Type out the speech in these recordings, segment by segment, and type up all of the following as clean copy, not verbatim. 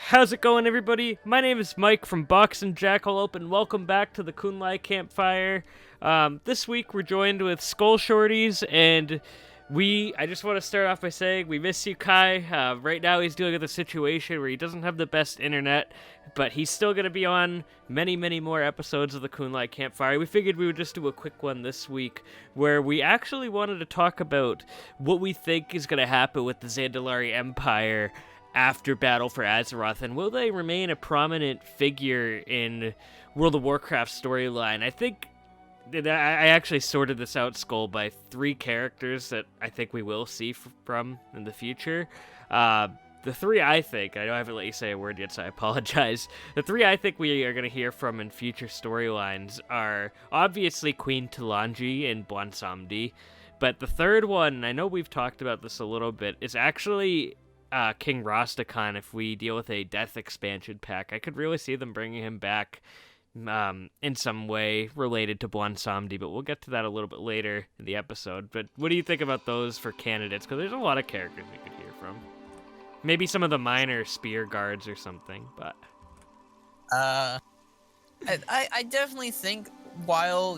How's it going, everybody? My name is Mike from Box and Jackalope, and welcome back to the Kun-Lai Campfire. This week we're joined with Skull Shorties, and I just want to start off by saying we miss you, Kai. Right now he's dealing with a situation where he doesn't have the best internet, but he's still going to be on many, many more episodes of the Kun-Lai Campfire. We figured we would just do a quick one this week, where we actually wanted to talk about what we think is going to happen with the Zandalari Empire after Battle for Azeroth, and will they remain a prominent figure in World of Warcraft storyline? I think that I actually sorted this out, Skull, by 3 characters that I think we will see from in the future. The 3 I think, I know I haven't let you say a word yet, so I apologize. The 3 I think we are going to hear from in future storylines are obviously Queen Talanji and Bwansamdi, but the third one, I know we've talked about this a little bit, is actually King Rastakhan. If we deal with a death expansion pack, I could really see them bringing him back in some way related to Bwansamdi, but we'll get to that a little bit later in the episode. But what do you think about those for candidates? Because there's a lot of characters we could hear from. Maybe some of the minor spear guards or something, but... I definitely think, while,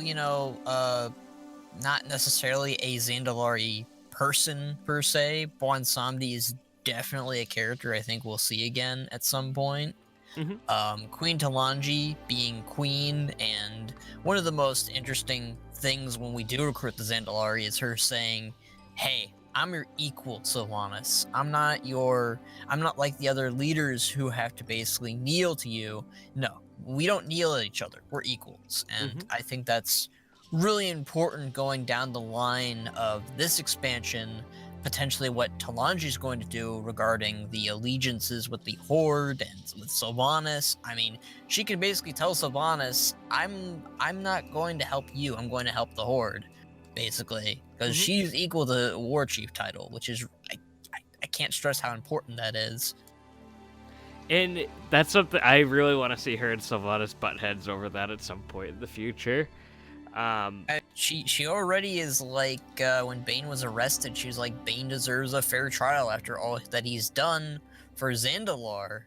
not necessarily a Zandalari person, per se, Bwansamdi is definitely a character I think we'll see again at some point. Mm-hmm. Queen Talanji being queen, and one of the most interesting things when we do recruit the Zandalari is her saying, hey, I'm your equal, Sylvanas. I'm not like the other leaders who have to basically kneel to you. No, we don't kneel at each other. We're equals. And I think that's really important going down the line of this expansion, potentially what Talanji is going to do regarding the allegiances with the Horde and with Sylvanas. I mean, she can basically tell Sylvanas, I'm not going to help you, I'm going to help the Horde, basically, because she's equal to the War Chief title, which is, I can't stress how important that is. And that's something I really want to see her and Sylvanas butt heads over that at some point in the future. She already is like, when Bane was arrested, she was like, Bane deserves a fair trial after all that he's done for Zandalar.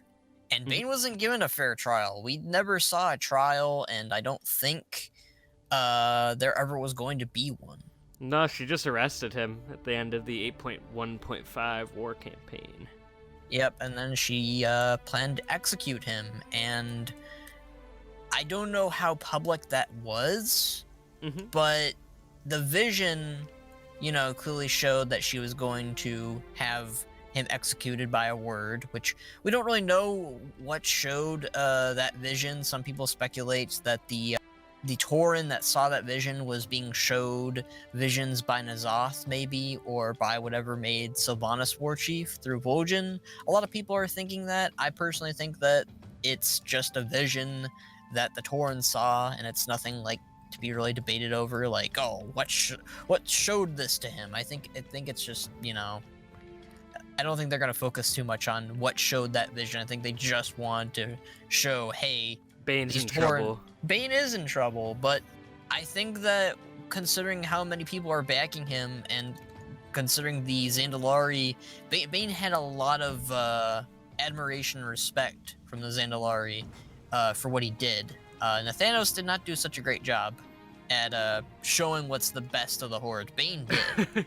And Bane wasn't given a fair trial. We never saw a trial, and I don't think there ever was going to be one. No, she just arrested him at the end of the 8.1.5 war campaign. Yep, and then she planned to execute him, and I don't know how public that was, but the vision, clearly showed that she was going to have him executed by a word, which we don't really know what showed that vision. Some people speculate that the Tauren that saw that vision was being showed visions by N'Zoth, maybe, or by whatever made Sylvanas War Chief through Vol'jin. A lot of people are thinking that. I personally think that it's just a vision that the Tauren saw, and it's nothing like to be really debated over, like, oh, what showed this to him. I think it's just, I don't think they're going to focus too much on what showed that vision. I think they just want to show, hey, Bane's in trouble. Bane is in trouble, but I think that considering how many people are backing him, and considering the Zandalari, Bane had a lot of admiration and respect from the Zandalari for what he did. Nathanos did not do such a great job at showing what's the best of the Horde. Bane did.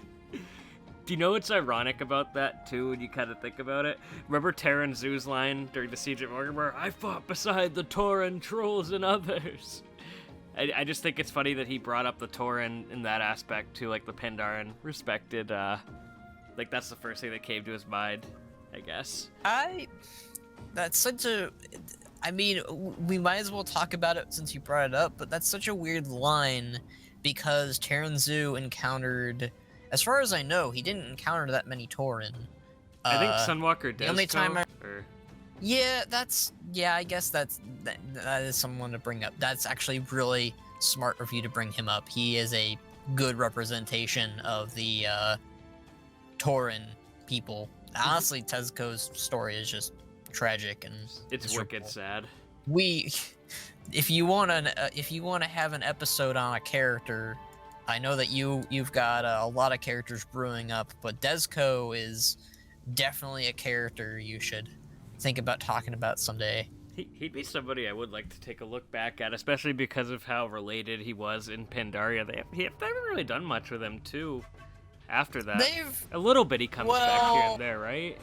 Do you know what's ironic about that, too, when you kind of think about it? Remember Terran Zoo's line during the Siege of Morganmore? I fought beside the Tauren, trolls, and others. I just think it's funny that he brought up the Tauren in that aspect, too, like the Pandaren respected, like that's the first thing that came to his mind, I guess. That's such a... I mean, we might as well talk about it since you brought it up, but that's such a weird line, because Terran Zoo encountered... As far as I know, he didn't encounter that many Tauren. I think Sunwalker does. The only time Yeah, I guess that is someone to bring up. That's actually really smart of you to bring him up. He is a good representation of the Tauren people. Honestly, Tezco's story is just tragic and it's wicked sad. If you want to have an episode on a character, I know that you've got a lot of characters brewing up, but Tezco is definitely a character you should think about talking about someday. He'd be somebody I would like to take a look back at, especially because of how related he was in Pandaria. They haven't really done much with him, too, after that. A little bit he comes back here and there, right?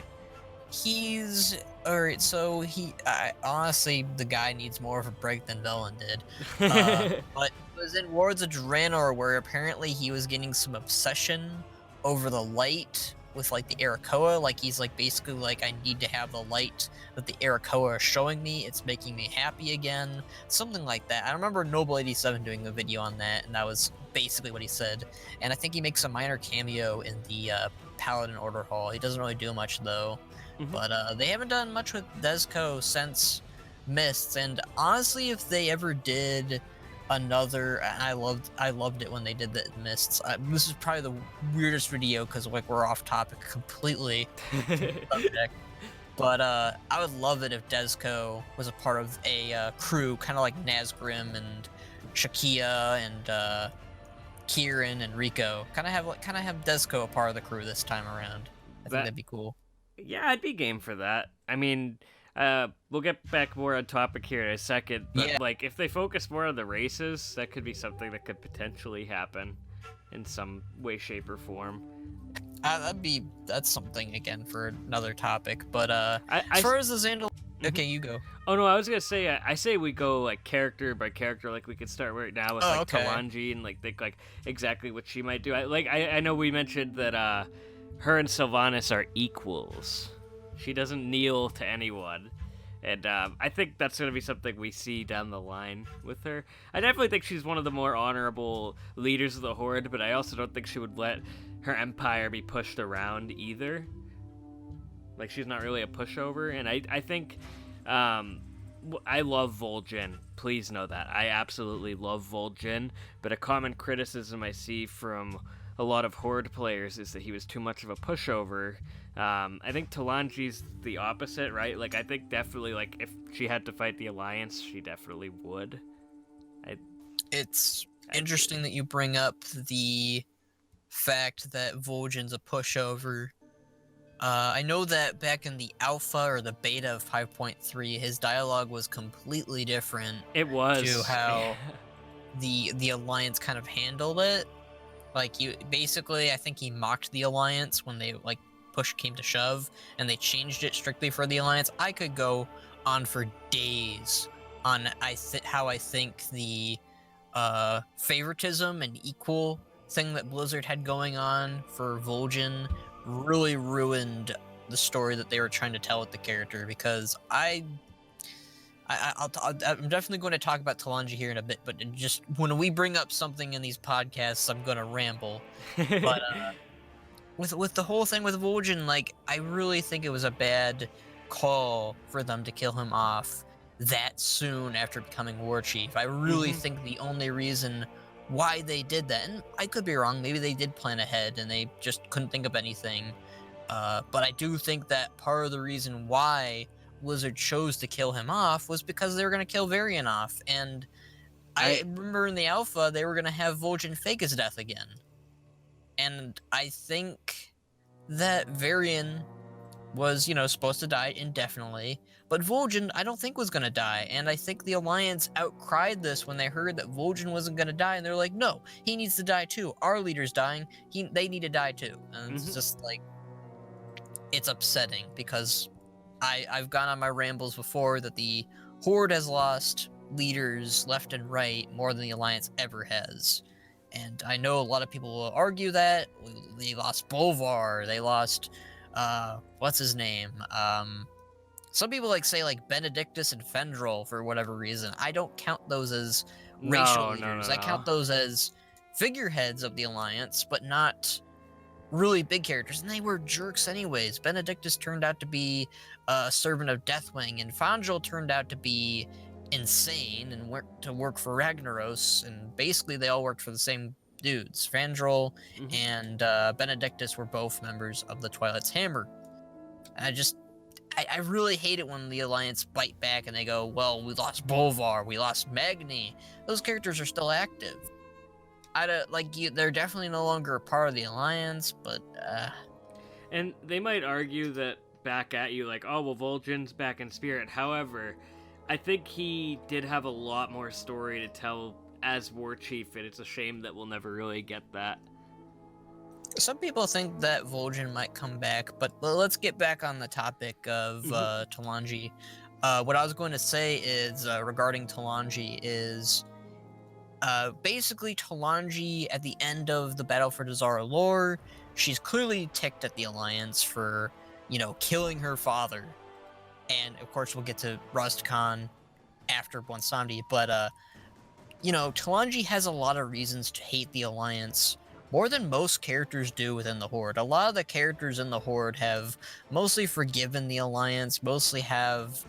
Alright, so honestly, the guy needs more of a break than Velen did. But it was in Wards of Draenor where apparently he was getting some obsession over the light with, like, the Arakoa. Like, he's, like, basically, like, I need to have the light that the Arakoa are showing me. It's making me happy again. Something like that. I remember Noble 87 doing a video on that, and that was basically what he said. And I think he makes a minor cameo in the Paladin Order Hall. He doesn't really do much, though. But they haven't done much with Dezco since Mists, and honestly, if they ever did another, I loved it when they did the Mists. This is probably the weirdest video because, like, we're off topic completely. But I would love it if Dezco was a part of a crew, kind of like Nazgrim and Shakia and Kieran and Rico. Kind of have Dezco a part of the crew this time around. I think that'd be cool. Yeah, I'd be game for that. I mean, we'll get back more on topic here in a second, but like, if they focus more on the races, that could be something that could potentially happen in some way, shape, or form. That's something again for another topic. But as far as the Zandalari, okay, you go. Oh no, I was gonna say, I say we go like character by character. Like, we could start right now with Talanji and like think like exactly what she might do. I know we mentioned that her and Sylvanas are equals. She doesn't kneel to anyone. And I think that's going to be something we see down the line with her. I definitely think she's one of the more honorable leaders of the Horde, but I also don't think she would let her empire be pushed around either. Like, she's not really a pushover. And I think I love Vol'jin. Please know that. I absolutely love Vol'jin. But a common criticism I see from a lot of Horde players is that he was too much of a pushover. I think Talanji's the opposite, right? Like, I think definitely, like, if she had to fight the Alliance, she definitely would. It's interesting that you bring up the fact that Vol'jin's a pushover. I know that back in the alpha or the beta of 5.3, his dialogue was completely different. It was. To how the Alliance kind of handled it. Like, basically, I think he mocked the Alliance when they, like, push came to shove, and they changed it strictly for the Alliance. I could go on for days on how I think the favoritism and equal thing that Blizzard had going on for Vol'jin really ruined the story that they were trying to tell with the character, because I'm definitely going to talk about Talanji here in a bit, but just when we bring up something in these podcasts, I'm going to ramble. But with the whole thing with Vol'jin, like, I really think it was a bad call for them to kill him off that soon after becoming war chief. I really think the only reason why they did that, and I could be wrong, maybe they did plan ahead and they just couldn't think of anything, but I do think that part of the reason why Blizzard chose to kill him off was because they were going to kill Varian off, and I remember in the alpha they were going to have Vol'jin fake his death again, and I think that Varian was, supposed to die indefinitely, but Vol'jin I don't think was going to die, and I think the Alliance outcried this when they heard that Vol'jin wasn't going to die, and they're like, no, he needs to die too, our leader's dying, they need to die too, and it's just like, it's upsetting, because I've gone on my rambles before that the Horde has lost leaders left and right more than the Alliance ever has. And I know a lot of people will argue that. They lost Bolvar, they lost, what's his name? Some people say Benedictus and Fendrel for whatever reason. I don't count those as racial leaders. I count those as figureheads of the Alliance, but not really big characters, and they were jerks anyways. Benedictus turned out to be a servant of Deathwing, and Fandral turned out to be insane and went to work for Ragnaros, and basically they all worked for the same dudes. Fandral and Benedictus were both members of the Twilight's Hammer. I really hate it when the Alliance bite back and they go, well, we lost Bolvar, we lost Magni. Those characters are still active. They're definitely no longer a part of the Alliance, but And they might argue that back at you like, oh, well, Vol'jin's back in spirit. However, I think he did have a lot more story to tell as War Chief, and it's a shame that we'll never really get that. Some people think that Vol'jin might come back, but let's get back on the topic of Talanji. What I was going to say is, regarding Talanji, is basically Talanji, at the end of the Battle for Zandalari, she's clearly ticked at the Alliance for, killing her father. And, of course, we'll get to Rastakhan after Bonsandi, but, Talanji has a lot of reasons to hate the Alliance, more than most characters do within the Horde. A lot of the characters in the Horde have mostly forgiven the Alliance, mostly have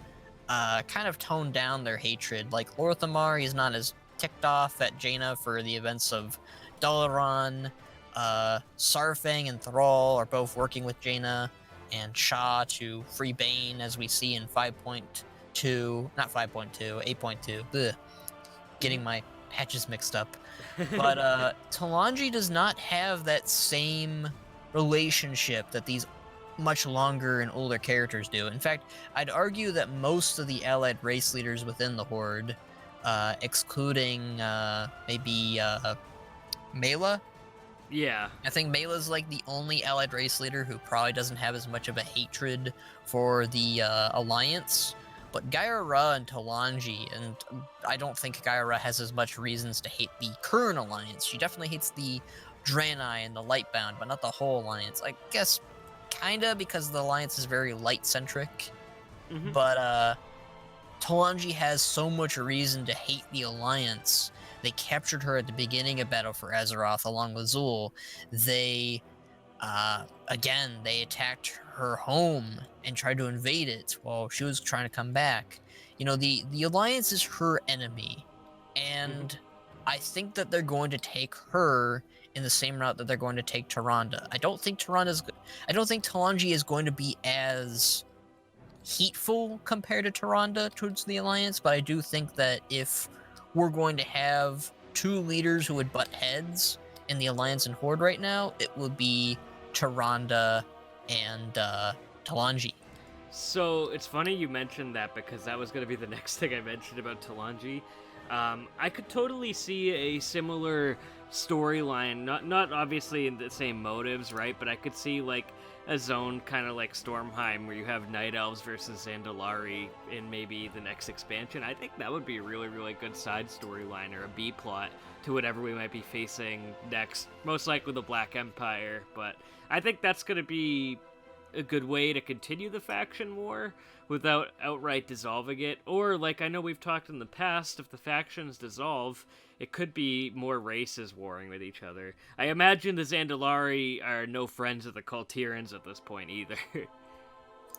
kind of toned down their hatred. Like Lorthamar, he's not as ticked off at Jaina for the events of Dalaran. Sarfang and Thrall are both working with Jaina and Shah to free Bane, as we see in 5.2, not 5.2, 8.2. Ugh. Getting my patches mixed up. But Talanji does not have that same relationship that these much longer and older characters do. In fact, I'd argue that most of the allied race leaders within the Horde, excluding maybe Mela. Yeah. I think Mela's like the only allied race leader who probably doesn't have as much of a hatred for the Alliance. But Gaia-Ra and Talanji, and I don't think Gaia-Ra has as much reasons to hate the current Alliance. She definitely hates the Draenei and the Lightbound, but not the whole Alliance. I guess kinda, because the Alliance is very light-centric. But Talanji has so much reason to hate the Alliance. They captured her at the beginning of Battle for Azeroth along with Zul. They attacked her home and tried to invade it while she was trying to come back. The Alliance is her enemy, and I think that they're going to take her in the same route that they're going to take Tyrande. I don't think Talanji is going to be as heatful compared to Tyrande towards the Alliance, but I do think that if we're going to have two leaders who would butt heads in the Alliance and Horde right now, it would be Tyrande and Talanji. So it's funny you mentioned that, because that was going to be the next thing I mentioned about Talanji. I could totally see a similar storyline, not obviously in the same motives, right? But I could see like a zone kind of like Stormheim, where you have Night Elves versus Zandalari in maybe the next expansion. I think that would be a really, really good side storyline, or a B plot to whatever we might be facing next. Most likely the Black Empire, but I think that's going to be a good way to continue the faction war without outright dissolving it. Or, like I know we've talked in the past, if the factions dissolve, it could be more races warring with each other. I imagine the Zandalari are no friends of the Kultirans at this point either.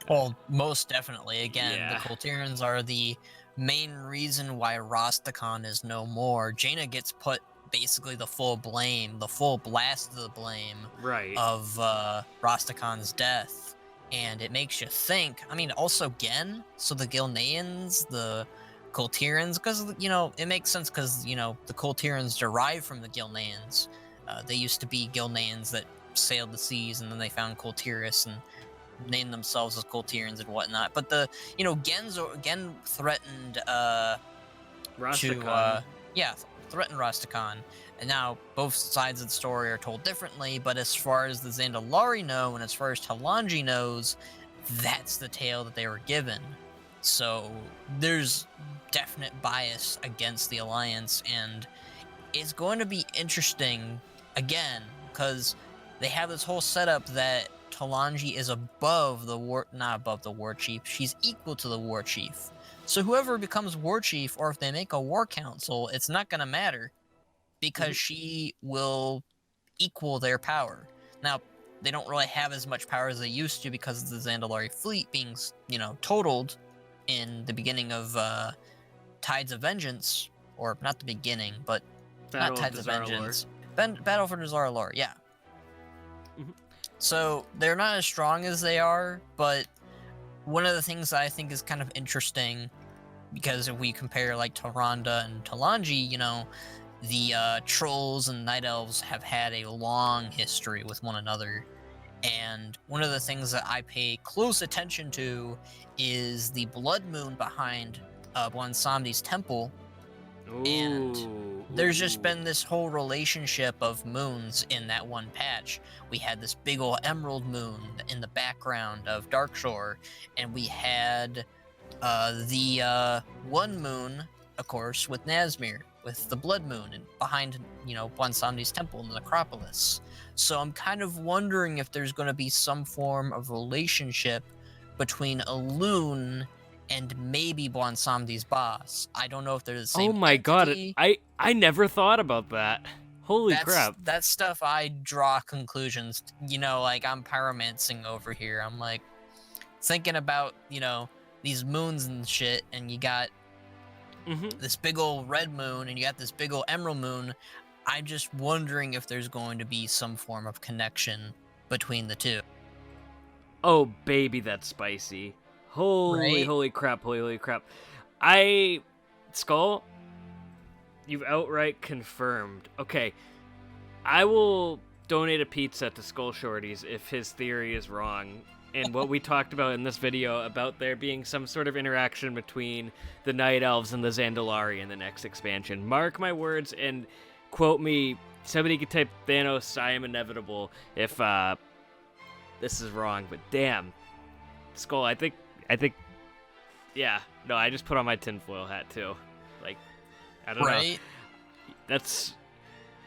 Well, most definitely. Again, Yeah. The Kultirans are the main reason why Rastakhan is no more. Jaina gets put basically the full blame, the full blast of the blame Right. of Rastakhan's death. And it makes you think, also Gen, so the Gilneans, the Kultirans, because, it makes sense because, the Kultirans derive from the Gilneans. They used to be Gilneans that sailed the seas, and then they found Kultiris and named themselves as Kultirans and whatnot. But Gen threatened Rastakhan. threatened Rastakhan. And now both sides of the story are told differently, but as far as the Zandalari know, and as far as Talanji knows, that's the tale that they were given. So there's definite bias against the Alliance, and it's going to be interesting, again, because they have this whole setup that Talanji is not above the War Chief, she's equal to the War Chief. So whoever becomes War Chief, or if they make a War Council, it's not going to matter, because she will equal their power. Now, they don't really have as much power as they used to because of the Zandalari fleet being, totaled in the beginning of Tides of Vengeance, or not the beginning, but not Tides of Vengeance. Battle for Zandalari, yeah. So, they're not as strong as they are, but one of the things I think is kind of interesting, because if we compare like Tyrande and Talanji, the Trolls and Night Elves have had a long history with one another, And one of the things that I pay close attention to is the blood moon behind Bwansamdi's temple. And there's just been this whole relationship of moons in that one patch. We had this big old emerald moon in the background of Darkshore, and we had the one moon, of course, with Nazmir, with the blood moon, and behind, Bwansamdi's temple in the necropolis. So I'm kind of wondering if there's going to be some form of relationship between Elune and maybe Bwansamdi's boss. I don't know if they're the same. Oh my entity. god, I never thought about that. Holy crap. That's stuff I draw conclusions. Like I'm pyromancing over here. I'm like thinking about, these moons and shit, and you got this big old red moon and you got this big old emerald moon. I'm just wondering if there's going to be some form of connection between the two. Oh baby, that's spicy. Holy crap. Skull, you've outright confirmed. Okay, I will donate a pizza to Skull Shorties if his theory is wrong. And what we talked about in this video about there being some sort of interaction between the Night Elves and the Zandalari in the next expansion. Mark my words and quote me, somebody could type Thanos, I am inevitable, if this is wrong. But damn, Skull, I think, yeah, no, I just put on my tinfoil hat too. Like, I don't know. That's,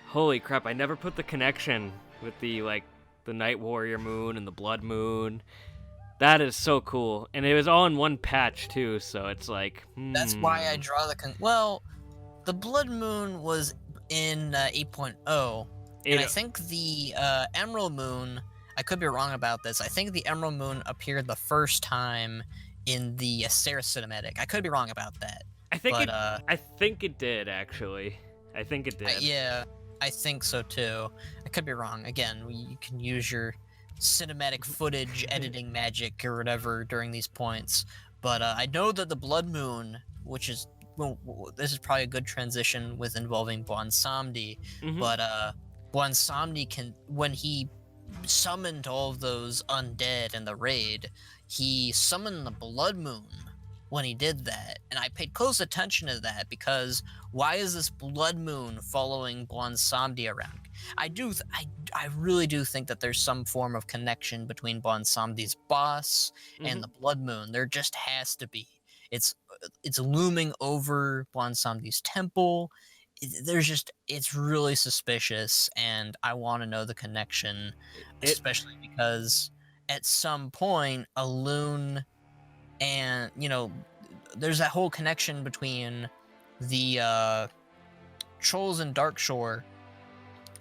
holy crap, I never put the connection with the Night Warrior moon and the Blood moon. That is so cool. And it was all in one patch too, so it's like, That's why I draw the the Blood moon was in 8.0, and I think the Emerald moon, I could be wrong about this, I think the Emerald moon appeared the first time in the Sarah cinematic. I could be wrong about that. I think it did, actually. I think it did. Yeah, I think so too. I could be wrong. Again, you can use your cinematic footage editing magic or whatever during these points. But I know that the Blood moon, which is, this is probably a good transition with involving Bwansamdi. But Bwansamdi when he summoned all of those undead in the raid, he summoned the Blood moon when he did that, and I paid close attention to that because why is this Blood moon following Bwansamdi around? I really do think that there's some form of connection between Bwansamdi's boss and the Blood moon. There just has to be. It's looming over Bwansamdi's temple. It's really suspicious, and I want to know the connection, especially because at some point, Elune and, there's that whole connection between the trolls in Darkshore,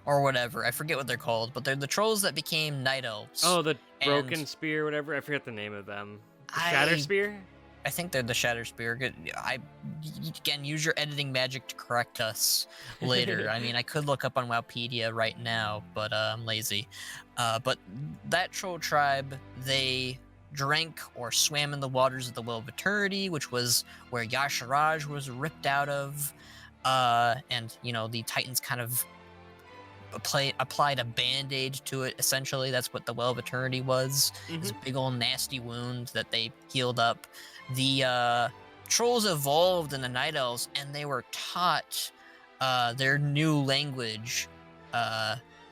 or whatever. I forget what they're called, but they're the trolls that became Night Elves. Oh, the Broken Spear, whatever. I forget the name of them. The Shatter Spear? I think they're the Shatter Spear. Again, use your editing magic to correct us later. I mean, I could look up on Wowpedia right now, but I'm lazy. But that troll tribe, they drank or swam in the waters of the Well of Eternity, which was where Yasharaj was ripped out of. And, the Titans kind of applied a band-aid to it, essentially. That's what the Well of Eternity was. This big old nasty wound that they healed up. The trolls evolved in the Night Elves, and they were taught their new language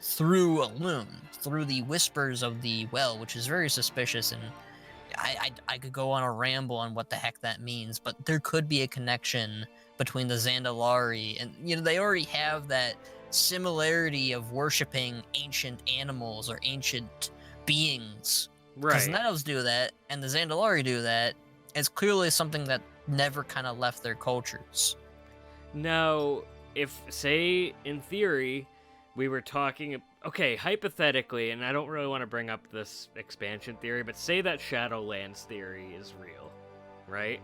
through Elune, through the whispers of the well, which is very suspicious, and I could go on a ramble on what the heck that means, but there could be a connection between the Zandalari, and they already have that similarity of worshipping ancient animals or ancient beings. Right. Because the Night Elves do that, and the Zandalari do that. It's clearly something that never kind of left their cultures. Now, if, say, in theory, we were talking... Okay, hypothetically, and I don't really want to bring up this expansion theory, but say that Shadowlands theory is real, right?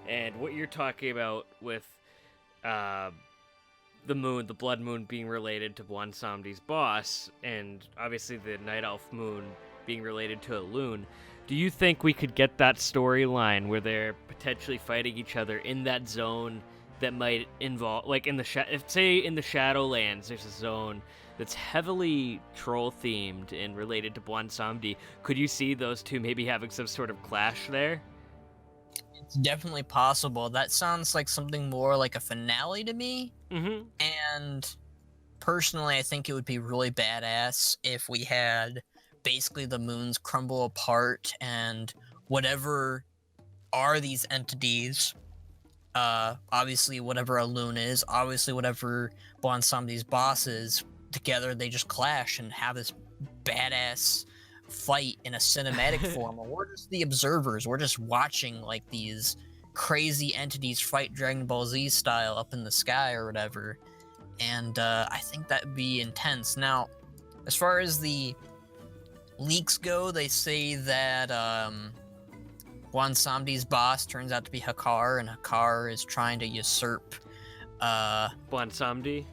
And what you're talking about with the moon, the Blood moon being related to Bwansamdi's boss, and obviously the Night Elf moon being related to Elune, do you think we could get that storyline where they're potentially fighting each other in that zone that might involve, like in the say in the Shadowlands, there's a zone that's heavily troll themed and related to Bwansamdi. Could you see those two maybe having some sort of clash there? It's definitely possible. That sounds like something more like a finale to me. Mm-hmm. And personally, I think it would be really badass if we had basically the moons crumble apart and whatever are these entities, obviously whatever a loon is, obviously whatever Bwansamdi's boss is, together they just clash and have this badass fight in a cinematic form. Or we're just the observers. We're just watching like these crazy entities fight Dragon Ball Z style up in the sky or whatever. And I think that'd be intense. Now, as far as the leaks go, they say that Bwansamdi's boss turns out to be Hakar, and Hakar is trying to usurp Bwansamdi?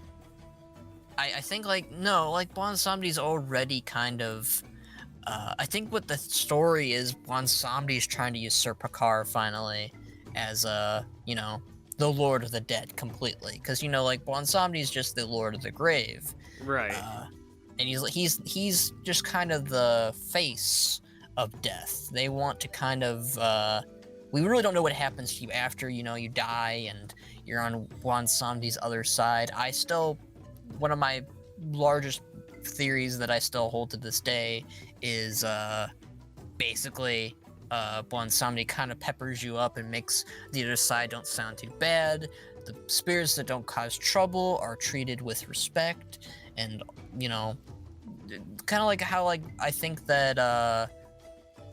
I think, like, no, like, Bwansamdi's already kind of... I think what the story is, Bwansamdi's trying to usurp Hakar, finally, as, you know, the Lord of the Dead, completely. Because, you know, like, Bwansamdi's just the Lord of the Grave. Right. And he's just kind of the face of death. They want to kind of, we really don't know what happens to you after, you know, you die and you're on Bwansamdi's other side. One of my largest theories that I still hold to this day is, basically, Bwansamdi kind of peppers you up and makes the other side don't sound too bad. The spirits that don't cause trouble are treated with respect, and, you know, kind of like how, like, I think that,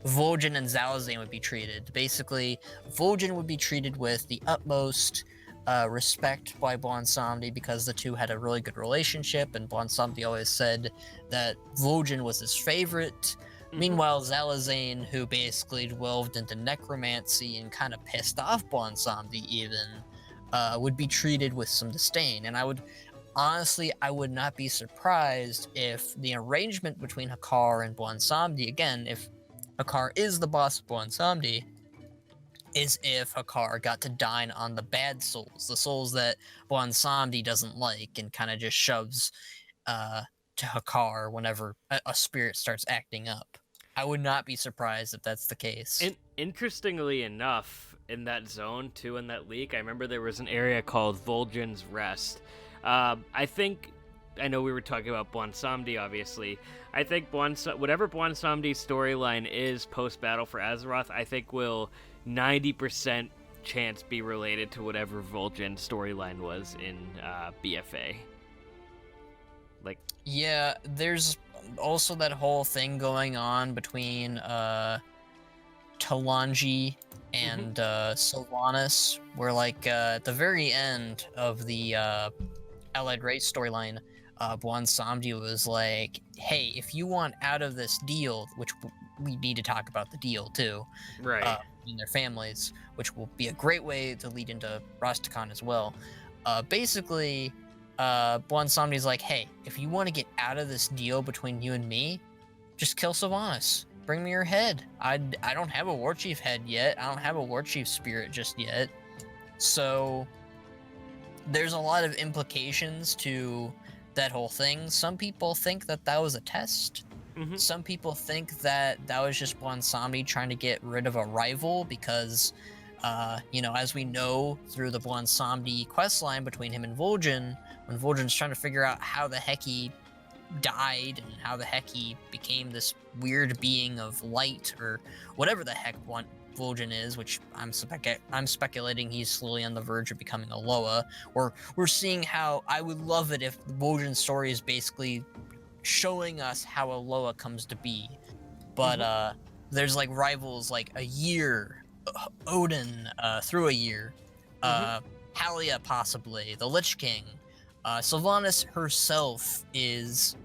Vol'jin and Zalazane would be treated. Basically, Vol'jin would be treated with the utmost respect by Bwansamdi because the two had a really good relationship, and Bwansamdi always said that Vol'jin was his favorite. Mm-hmm. Meanwhile, Zalazane, who basically delved into necromancy and kind of pissed off Bwansamdi even, would be treated with some disdain. And I would not be surprised if the arrangement between Hakar and Bwansamdi, again, if Hakar is the boss of Bwansamdi, is if Hakar got to dine on the bad souls, the souls that Bwansamdi doesn't like, and kind of just shoves to Hakar whenever a spirit starts acting up. I would not be surprised if that's the case. And interestingly enough, in that zone, too, in that leak, I remember there was an area called Vol'jin's Rest. I know we were talking about Bwansamdi, obviously. I think whatever Bwansamdi's storyline is post-battle for Azeroth, I think will 90% chance be related to whatever Vol'jin's storyline was in BFA. Like, yeah, there's also that whole thing going on between Talanji and Sylvanas, where, like, at the very end of the Allied Race storyline, Bwansamdi was like, hey, if you want out of this deal, which we need to talk about the deal too, right, in their families, which will be a great way to lead into Rastakhan as well. Basically, Bwansamdi's like, hey, if you want to get out of this deal between you and me, just kill Sylvanas. Bring me her head. I don't have a war chief head yet. I don't have a war chief spirit just yet. So there's a lot of implications to that whole thing. Some people think that was a test. Mm-hmm. Some people think that was just Bwansamdi trying to get rid of a rival because, you know, as we know through the Bwansamdi questline between him and Vol'jin, when Vol'jin's trying to figure out how the heck he died and how the heck he became this weird being of light or whatever the heck Vol'jin is, which I'm speculating he's slowly on the verge of becoming a Loa. Or we're seeing how I would love it if Vol'jin's story is basically showing us how a Loa comes to be. But there's like rivals like a year, Odin through a year, Halia possibly, the Lich King. Sylvanas herself is,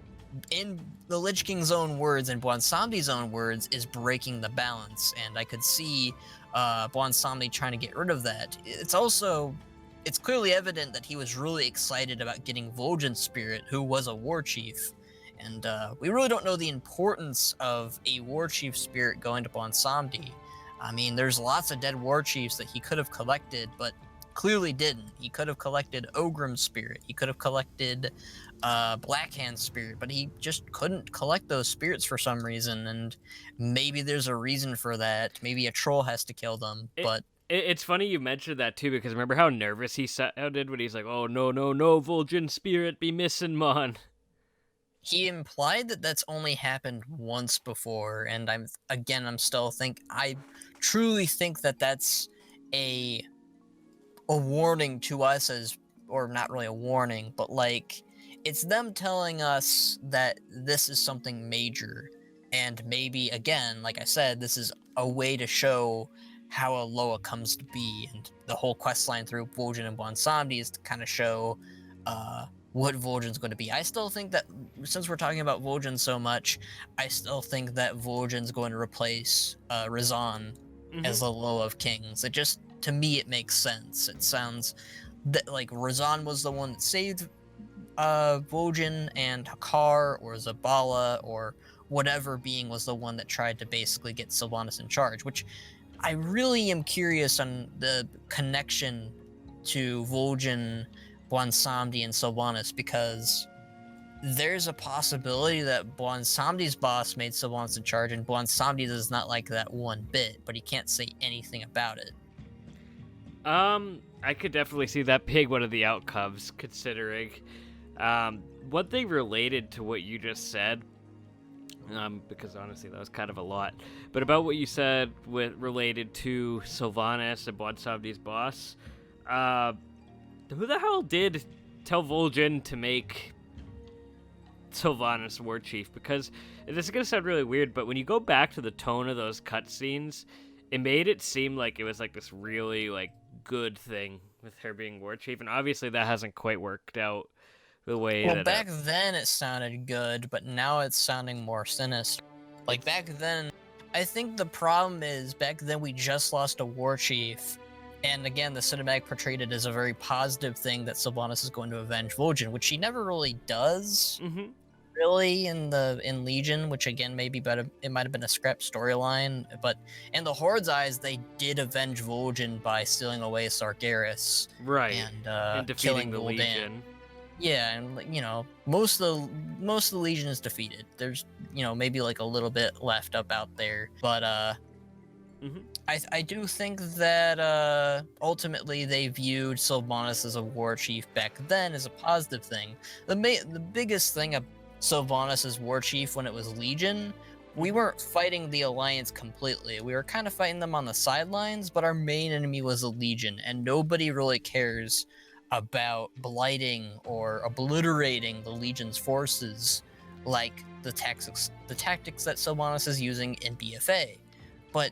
in the Lich King's own words and Bwansamdi's own words, is breaking the balance, and I could see Bwansamdi trying to get rid of that. It's clearly evident that he was really excited about getting Vol'jin's spirit, who was a war chief, and we really don't know the importance of a war chief spirit going to Bwansamdi. I mean, there's lots of dead war chiefs that he could have collected, but clearly didn't. He could have collected Ogrim's spirit. He could have collected Blackhand's spirit, but he just couldn't collect those spirits for some reason, and maybe there's a reason for that. Maybe a troll has to kill them, but... It's funny you mentioned that, too, because remember how nervous he sounded when he's like, oh, no, no, no, Vol'jin spirit be missing, mon. He implied that that's only happened once before, and I truly think that that's a warning to us as, or not really a warning, but like, it's them telling us that this is something major, and maybe, again, like I said, this is a way to show how a Loa comes to be, and the whole quest line through Vol'jin and Bwonsamdi is to kind of show what Vol'jin's going to be. I still think that, since we're talking about Vol'jin so much, I still think that Vol'jin's going to replace Razan as the Loa of Kings. It just, to me, it makes sense. It sounds that like Razan was the one that saved Vol'jin, and Hakar or Zabala or whatever being was the one that tried to basically get Sylvanas in charge, which I really am curious on the connection to Vol'jin, Bwonsamdi, and Sylvanas, because there's a possibility that Bwonsamdi's boss made Sylvanas in charge, and Bwonsamdi does not like that one bit, but he can't say anything about it. I could definitely see that being one of the outcomes, considering one thing related to what you just said, because honestly that was kind of a lot, but about what you said related to Sylvanas and Bwonsamdi's boss, who the hell did tell Vol'jin to make Sylvanas war chief? Because this is going to sound really weird, but when you go back to the tone of those cutscenes, it made it seem like it was like this really like good thing with her being war chief, and obviously that hasn't quite worked out the way that... Well, back then it sounded good, but now it's sounding more sinister. Like, back then, I think the problem is, back then we just lost a war chief, and again, the cinematic portrayed it as a very positive thing that Sylvanas is going to avenge Vol'jin, which she never really does, really, in Legion, which again, maybe it might have been a scrap storyline, but in the Horde's eyes, they did avenge Vol'jin by stealing away Sargeras. Right, and defeating killing the Gul'dan. Legion. Yeah, and you know, most of the Legion is defeated. There's, you know, maybe like a little bit left up out there, but I do think that ultimately they viewed Sylvanas as a war chief back then as a positive thing. The biggest thing of Sylvanas as war chief when it was Legion, we weren't fighting the Alliance completely. We were kind of fighting them on the sidelines, but our main enemy was the Legion, and nobody really cares about blighting or obliterating the Legion's forces like the tactics that Sylvanas is using in BFA. But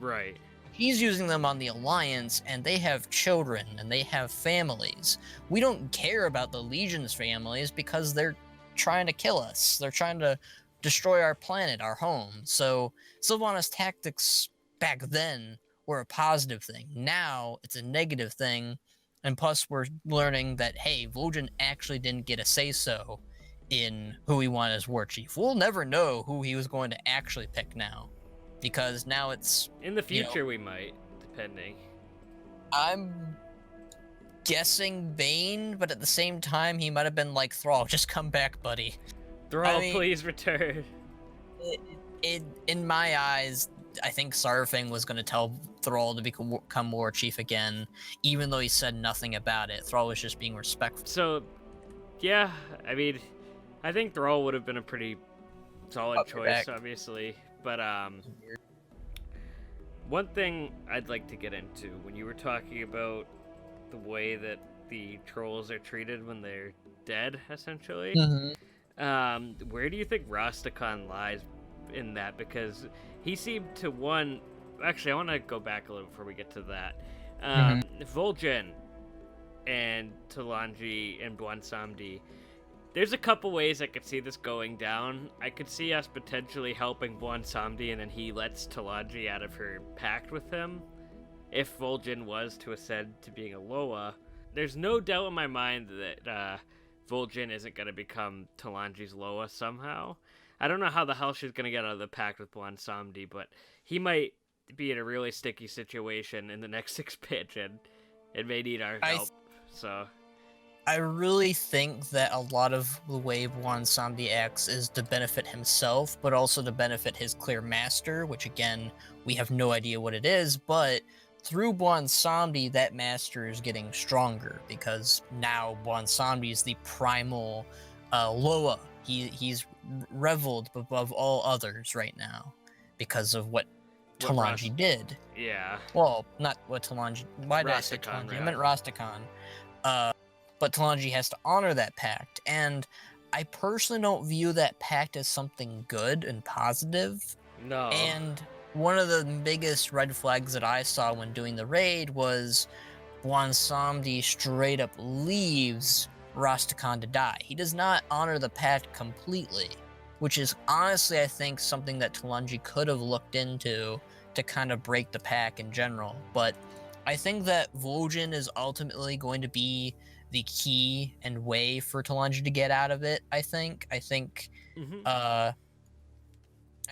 he's using them on the Alliance, and they have children, and they have families. We don't care about the Legion's families because they're trying to kill us. They're trying to destroy our planet, our home. So Sylvanas' tactics back then were a positive thing. Now it's a negative thing. And plus, we're learning that, hey, Vol'jin actually didn't get a say-so in who he wanted as war chief. We'll never know who he was going to actually pick now, because now it's... In the future, we might, depending. I'm guessing Bane, but at the same time, he might have been like, Thrall, just come back, buddy. Thrall, please return. In my eyes, I think Sarfang was going to tell Thrall to become war chief again, even though he said nothing about it. Thrall was just being respectful. So, yeah, I mean, I think Thrall would have been a pretty solid choice, obviously. But one thing I'd like to get into, when you were talking about the way that the trolls are treated when they're dead, essentially, where do you think Rastakhan lies in that? Because he seemed to actually, I want to go back a little before we get to that. Vol'jin and Talanji and Bwonsamdi, there's a couple ways I could see this going down. I could see us potentially helping Bwonsamdi, and then he lets Talanji out of her pact with him. If Vol'jin was to ascend to being a Loa, there's no doubt in my mind that Vol'jin isn't going to become Talanji's Loa somehow. I don't know how the hell she's going to get out of the pact with Bwonsamdi, but he might be in a really sticky situation in the next expansion and may need our help. So I really think that a lot of the way Bwansamdi acts is to benefit himself, but also to benefit his clear master, which again, we have no idea what it is, but through Bwansamdi, that master is getting stronger, because now Bwansamdi is the primal Loa. He's reveled above all others right now, because of what Talanji did. Yeah. Well, not what Talanji... Why did I say Rastakhan, Talanji? I meant Rastakhan. But Talanji has to honor that pact, and I personally don't view that pact as something good and positive. No. And one of the biggest red flags that I saw when doing the raid was Bwansamdi straight up leaves Rastakhan to die. He does not honor the pact completely, which is honestly, I think, something that Talanji could have looked into to kind of break the pact in general. But I think that Vol'jin is ultimately going to be the key and way for Talanji to get out of it, I think. I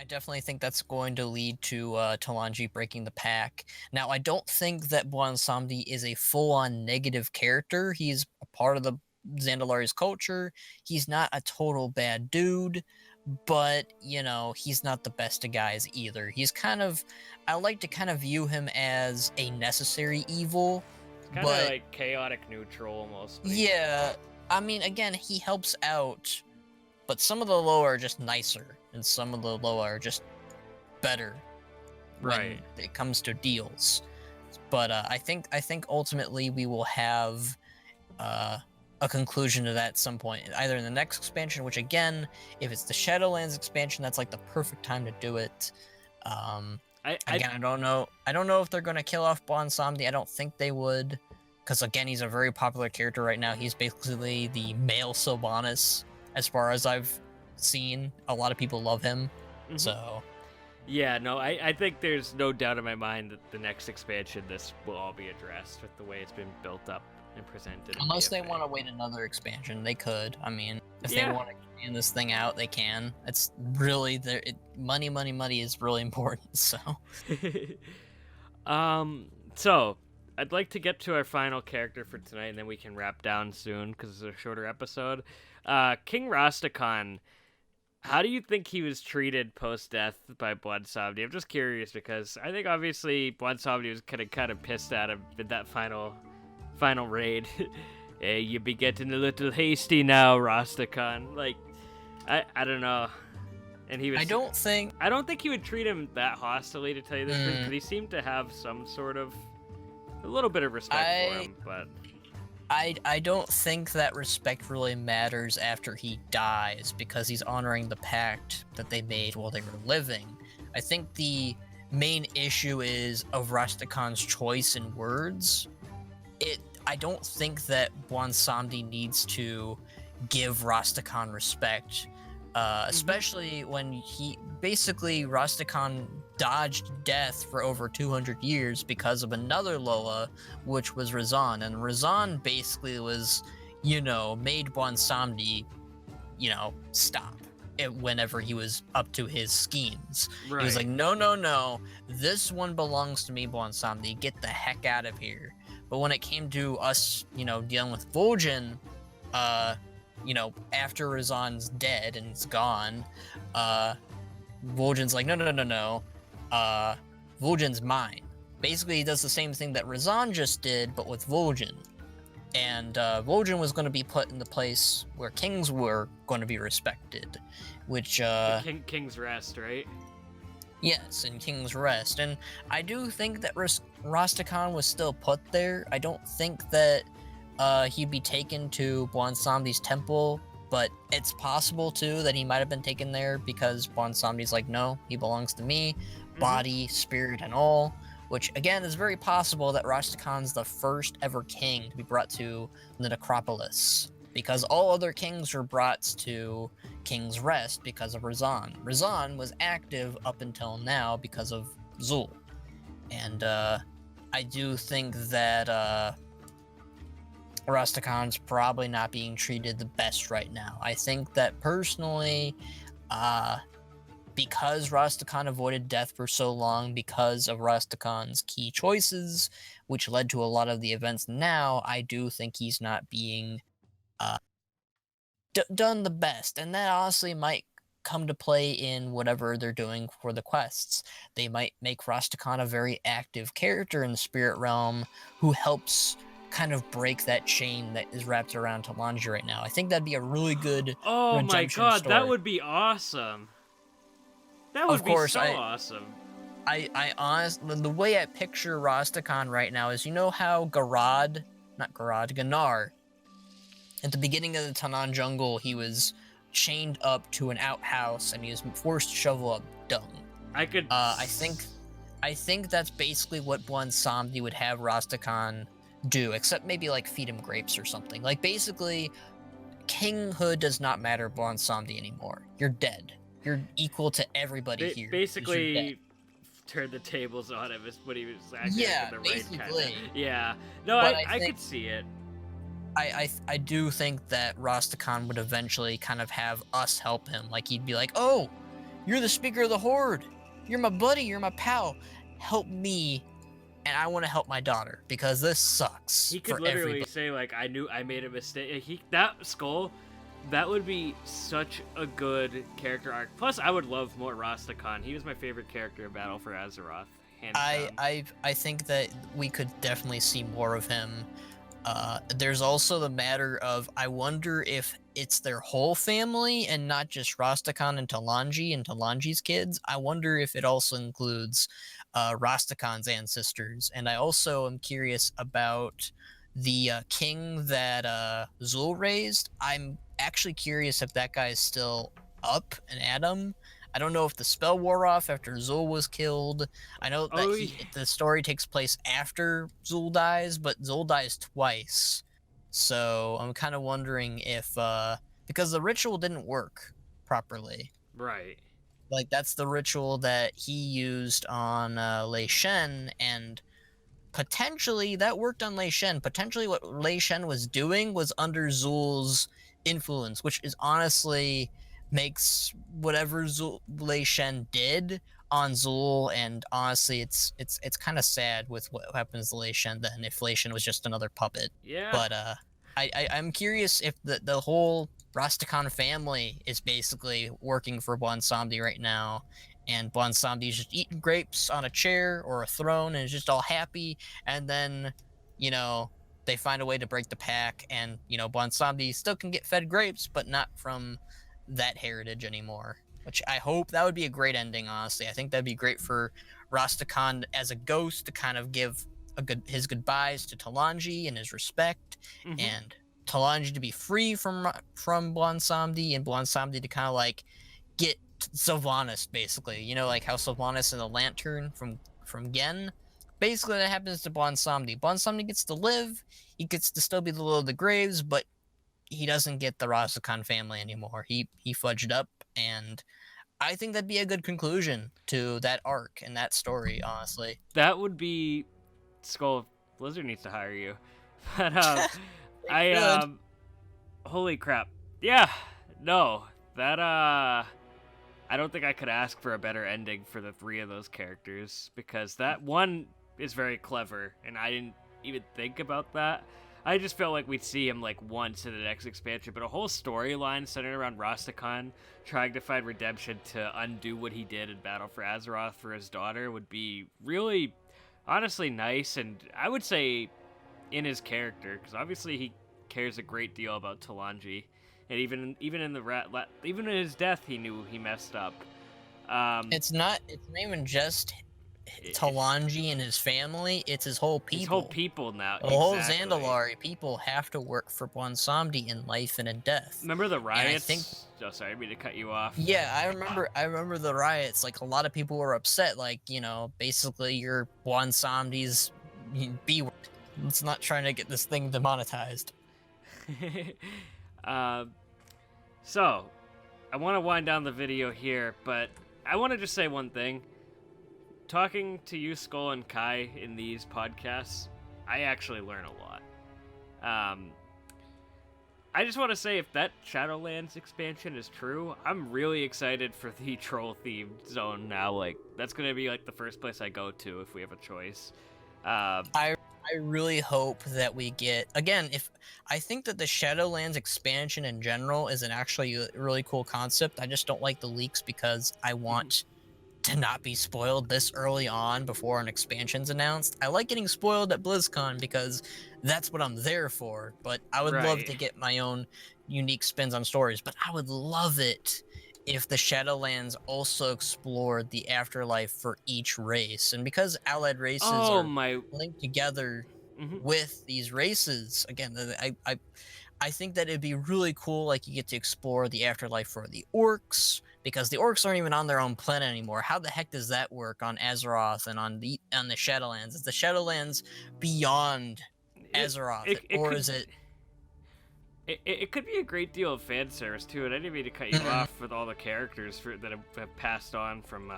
definitely think that's going to lead to Talanji breaking the pact. Now, I don't think that Bwansamdi is a full-on negative character. He's a part of the Zandalari's culture. He's not a total bad dude, but, you know, he's not the best of guys either. He's kind of... I like to kind of view him as a necessary evil. Kind of like chaotic neutral, almost. Yeah. I mean, again, he helps out, but some of the Loa are just nicer, and some of the Loa are just better when it comes to deals. But I think ultimately we will have a conclusion to that at some point, either in the next expansion, which again, if it's the Shadowlands expansion, that's like the perfect time to do it. I don't know. I don't know if they're going to kill off Bwansamdi. I don't think they would, because again, he's a very popular character right now. He's basically the male Sylvanas, as far as I've seen. A lot of people love him. Mm-hmm. So, yeah, no, I think there's no doubt in my mind that the next expansion, this will all be addressed with the way it's been built up and presented. Unless they want to wait another expansion, they could. I mean, if they want to expand this thing out, they can. It's really money is really important. So, so I'd like to get to our final character for tonight, and then we can wrap down soon because it's a shorter episode. King Rastakhan. How do you think he was treated post-death by Bwansamdi? I'm just curious because I think obviously Bwansamdi was kind of pissed at him in that final raid. Hey, you be getting a little hasty now, Rastakhan. Like, I don't know. And he was. I don't think he would treat him that hostilely, to tell you the truth, because he seemed to have some sort of a little bit of respect for him, but. I don't think that respect really matters after he dies, because he's honoring the pact that they made while they were living. I think the main issue is of Rastakhan's choice in words. I don't think that Bwansamdi needs to give Rastakhan respect, especially when Rastakhan dodged death for over 200 years because of another Loa, which was Razan. And Razan basically was, made Bwansamdi, stop it whenever he was up to his schemes. Right. He was like, no, this one belongs to me, Bwansamdi. Get the heck out of here. But when it came to us, dealing with Vol'jin, after Razan's dead and it's gone, Vol'jin's like, no. Vol'jin's mine. Basically, he does the same thing that Razan just did, but with Vol'jin. And Vol'jin was going to be put in the place where kings were going to be respected, which... King's Rest, right? Yes, in King's Rest. And I do think that Rastakhan was still put there. I don't think that he'd be taken to Bwansamdi's temple, but it's possible, too, that he might have been taken there because Bwansamdi's like, no, he belongs to me, body, spirit, and all, which, again, is very possible that Rastakhan's the first ever king to be brought to the necropolis, because all other kings were brought to King's Rest because of Razan. Razan was active up until now because of Zul. And I do think that Rastakhan's probably not being treated the best right now. I think that personally, because Rastakhan avoided death for so long, because of Rastakhan's key choices, which led to a lot of the events now, I do think he's not being uh, done the best. And that honestly might come to play in whatever they're doing for the quests. They might make Rastakhan a very active character in the spirit realm who helps kind of break that chain that is wrapped around Talanji right now. I think that'd be a really good Oh my redemption god, that story. would be awesome. That would Of be course, so awesome. I honestly, the way I picture Rastakhan right now is, you know how Ganar, at the beginning of the Tanan jungle, he was chained up to an outhouse and he was forced to shovel up dung. I could. I think that's basically what Bwansamdi would have Rastakhan do, except maybe like feed him grapes or something. Like basically, kinghood does not matter Bwansamdi anymore. You're dead. You're equal to everybody here. Basically, turn the tables on him is what he was acting Yeah, in the raid, basically. kinda. Yeah. No, I could see it. I do think that Rastakhan would eventually kind of have us help him. Like, he'd be like, "Oh, you're the speaker of the Horde. You're my buddy. You're my pal. Help me, and I want to help my daughter because this sucks." He could literally say, like, I knew I made a mistake. That Skull, that would be such a good character arc. Plus, I would love more Rastakhan. He was my favorite character in Battle for Azeroth. I think that we could definitely see more of him. There's also the matter of, I wonder if it's their whole family and not just Rastakhan and Talanji's kids. I wonder if it also includes Rastakhan's ancestors. And I also am curious about the king that Zul raised. I'm actually curious if that guy is still up and at him. I don't know if the spell wore off after Zul was killed. I know that the story takes place after Zul dies, but Zul dies twice. So I'm kind of wondering if, because the ritual didn't work properly. Right. Like, that's the ritual that he used on Lei Shen, and potentially that worked on Lei Shen. Potentially what Lei Shen was doing was under Zul's influence, which is honestly makes whatever Lei Shen did on Zul, and honestly it's kind of sad with what happens to Lei Shen then, if Lei Shen was just another puppet. Yeah. But I'm curious if the whole Rastakhan family is basically working for Bwansamdi right now, and Bwansamdi's just eating grapes on a chair or a throne and is just all happy, and then, you know, they find a way to break the pack, and, you know, Bwansamdi still can get fed grapes, but not from that heritage anymore. Which I hope that would be a great ending, honestly. I think that'd be great for Rastakhan as a ghost to kind of give his goodbyes to Talanji and his respect, and Talanji to be free from Bwansamdi, and Bwansamdi to kind of like get Sylvanas, basically. You know, like how Sylvanas in the Lantern from Gen. Basically, that happens to Bwansamdi. Bwansamdi gets to live. He gets to still be the Lord of the Graves, but he doesn't get the Rastakhan family anymore. He fudged up, and I think that'd be a good conclusion to that arc and that story, honestly. That would be... Skull, Blizzard needs to hire you. But, holy crap. Yeah, no. That, I don't think I could ask for a better ending for the three of those characters, because that one is very clever, and I didn't even think about that. I just felt like we'd see him like once in the next expansion, but a whole storyline centered around Rastakhan trying to find redemption to undo what he did in Battle for Azeroth for his daughter would be really, honestly nice, and I would say in his character, because obviously he cares a great deal about Talanji, and even in his death he knew he messed up. It's not even just Talanji and his family, it's his whole people. His whole people now. The whole Zandalari people have to work for Bwansamdi in life and in death. Remember the riots? Oh, sorry, I didn't mean to cut you off. Yeah, I remember the riots. Like, a lot of people were upset. Like, you know, basically you're Bwansamdi's B-word. Let's not try to get this thing demonetized. So, I want to wind down the video here, but I want to just say one thing. Talking to you, Skull, and Kai in these podcasts, I actually learn a lot. I just want to say, if that Shadowlands expansion is true, I'm really excited for the troll-themed zone now. Like, that's going to be, like, the first place I go to if we have a choice. I really hope that we get, again, if I think that the Shadowlands expansion in general is an actually a really cool concept. I just don't like the leaks because I want to not be spoiled this early on before an expansion's announced. I like getting spoiled at BlizzCon because that's what I'm there for, but I would love to get my own unique spins on stories. But I would love it if the Shadowlands also explored the afterlife for each race. And because allied races are linked together with these races, again, I think that it'd be really cool, like, you get to explore the afterlife for the orcs, because the orcs aren't even on their own planet anymore. How the heck does that work on Azeroth and on the Shadowlands? Is the Shadowlands beyond Azeroth, is it... It could be a great deal of fan service too, and I didn't mean to cut you off with all the characters that have passed on from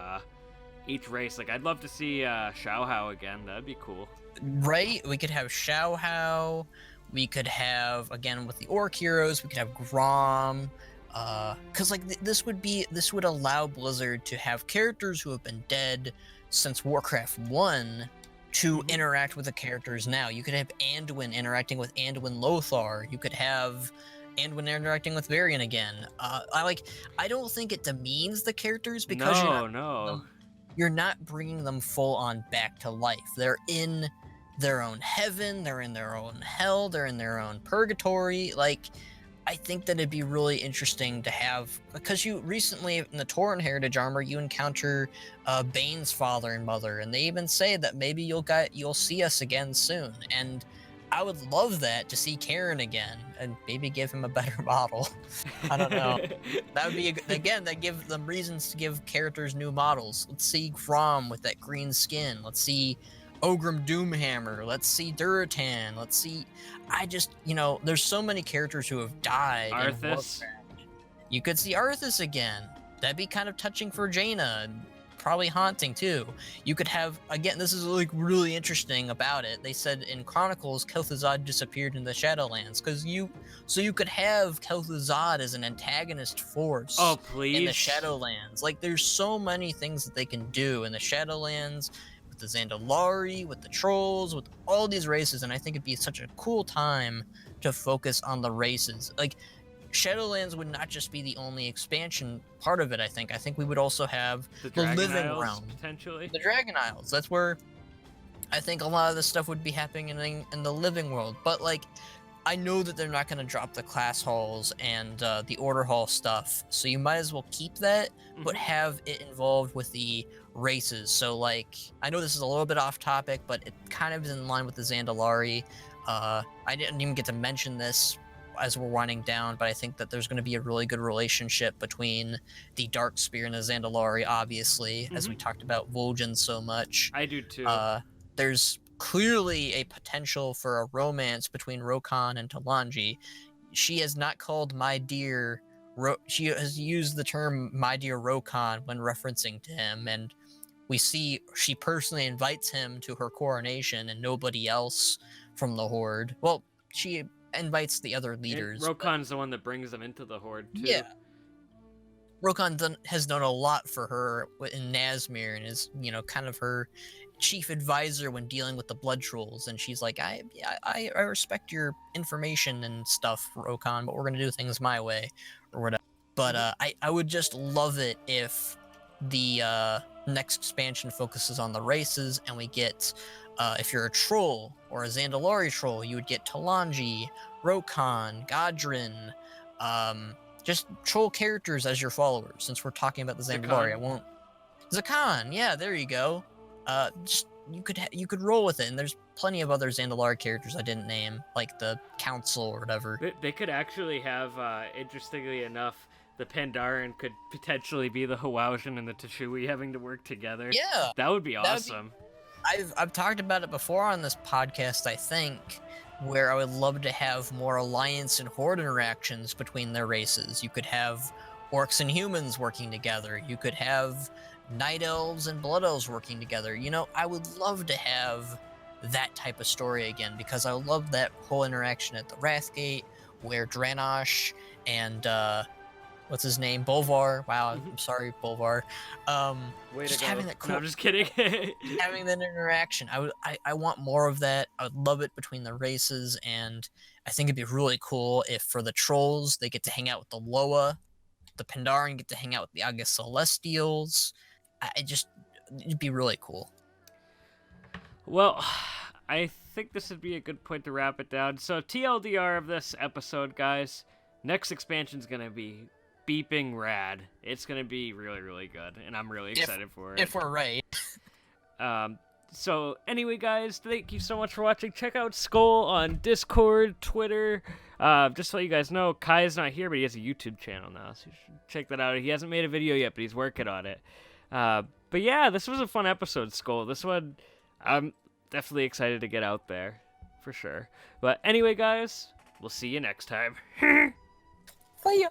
each race. Like, I'd love to see Xiaohao again. That'd be cool. Right? We could have Xiaohao. We could have, again, with the orc heroes, we could have Grom. Because, like, this would allow Blizzard to have characters who have been dead since Warcraft 1 to interact with the characters now. You could have Anduin interacting with Anduin Lothar. You could have Anduin interacting with Varian again. I don't think it demeans the characters because you're not bringing them full on back to life. They're in their own heaven, they're in their own hell, they're in their own purgatory. Like, I think that it'd be really interesting to have, because you recently in the Tauren Heritage Armor you encounter Bane's father and mother, and they even say that maybe you'll see us again soon. And I would love that, to see Karen again, and maybe give him a better model. I don't know. That would be that give them reasons to give characters new models. Let's see Grom with that green skin. Let's see Ogrim Doomhammer. Let's see Duratan. Let's see. There's so many characters who have died. Arthas. You could see Arthas again. That'd be kind of touching for Jaina. And probably haunting too. You could have, again, this is like really interesting about it. They said in Chronicles, Kel'Thuzad disappeared in the Shadowlands so you could have Kel'Thuzad as an antagonist force. Oh, please. In the Shadowlands. Like, there's so many things that they can do in the Shadowlands, the Zandalari, with the trolls, with all these races, and I think it'd be such a cool time to focus on the races. Like, Shadowlands would not just be the only expansion part of it, I think. I think we would also have the living realm. Potentially. The Dragon Isles. That's where I think a lot of this stuff would be happening in the living world. But, like, I know that they're not going to drop the class halls and the order hall stuff, so you might as well keep that, but have it involved with the races. So, like, I know this is a little bit off topic, but it kind of is in line with the Zandalari. I didn't even get to mention this as we're winding down, but I think that there's going to be a really good relationship between the Darkspear and the Zandalari, obviously, as we talked about Vol'jin so much. I do too. There's clearly a potential for a romance between Rokan and Talanji. She has not called my dear... she has used the term my dear Rokan when referencing to him, and we see she personally invites him to her coronation and nobody else from the Horde. Well, she invites the other leaders. And Rokan's the one that brings them into the Horde, too. Yeah. Rokan has done a lot for her in Nazmir and is, kind of her chief advisor when dealing with the blood trolls. And she's like, I respect your information and stuff, Rokan, but we're going to do things my way or whatever. But I would just love it if the next expansion focuses on the races and we get, if you're a troll or a Zandalari troll, you would get Talanji, Rokan, Godrin, just troll characters as your followers, since we're talking about the Zandalari. Zakan, yeah, there you go. You could roll with it, and there's plenty of other Zandalari characters I didn't name, like the Council or whatever. They could actually have, interestingly enough, the Pandaren could potentially be the Hwausian and the Tashui having to work together. Yeah, that would be awesome. I've talked about it before on this podcast, I think, where I would love to have more Alliance and Horde interactions between their races. You could have orcs and humans working together. You could have Night Elves and Blood Elves working together. I would love to have that type of story again, because I love that whole interaction at the Wrathgate where Dranosh and what's his name, Bolvar. Wow, I'm sorry, Bolvar. Way just to go. having that cool. No, I'm just kidding. Having that interaction, I want more of that. I would love it between the races, and I think it'd be really cool if for the trolls they get to hang out with the Loa, the Pandaren get to hang out with the Aga Celestials. It'd be really cool. Well, I think this would be a good point to wrap it down. So TLDR of this episode, guys, next expansion's gonna be beeping rad. It's gonna be really, really good, and I'm really excited for it. If we're right. So anyway, guys, thank you so much for watching. Check out Skull on Discord, Twitter. Just so you guys know, Kai's not here, but he has a YouTube channel now, so you should check that out. He hasn't made a video yet, but he's working on it. But yeah, this was a fun episode, Skull. This one, I'm definitely excited to get out there, for sure. But anyway, guys, we'll see you next time. See ya.